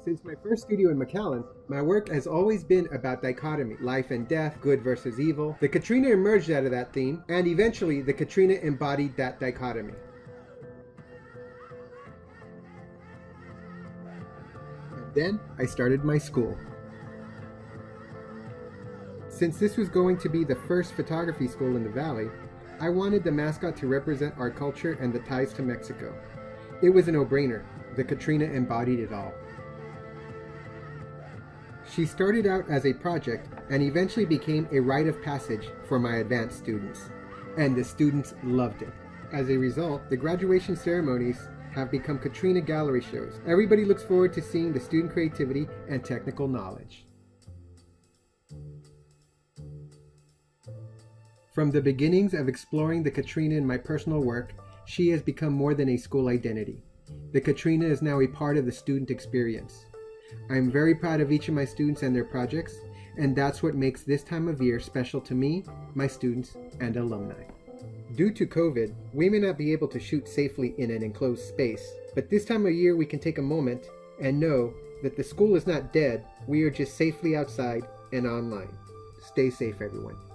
Since my first studio in McAllen, my work has always been about dichotomy, life and death, good versus evil. The Catrina emerged out of that theme, and eventually the Catrina embodied that dichotomy. And then I started my school. Since this was going to be the first photography school in the Valley, I wanted the mascot to represent our culture and the ties to Mexico. It was a no-brainer. The Catrina embodied it all. She started out as a project and eventually became a rite of passage for my advanced students. And the students loved it. As a result, the graduation ceremonies have become Catrina gallery shows. Everybody looks forward to seeing the student creativity and technical knowledge. From the beginnings of exploring the Catrina in my personal work, she has become more than a school identity. The Catrina is now a part of the student experience. I am very proud of each of my students and their projects, and that's what makes this time of year special to me, my students, and alumni. Due to COVID, we may not be able to shoot safely in an enclosed space, but this time of year we can take a moment and know that the school is not dead, we are just safely outside and online. Stay safe, everyone.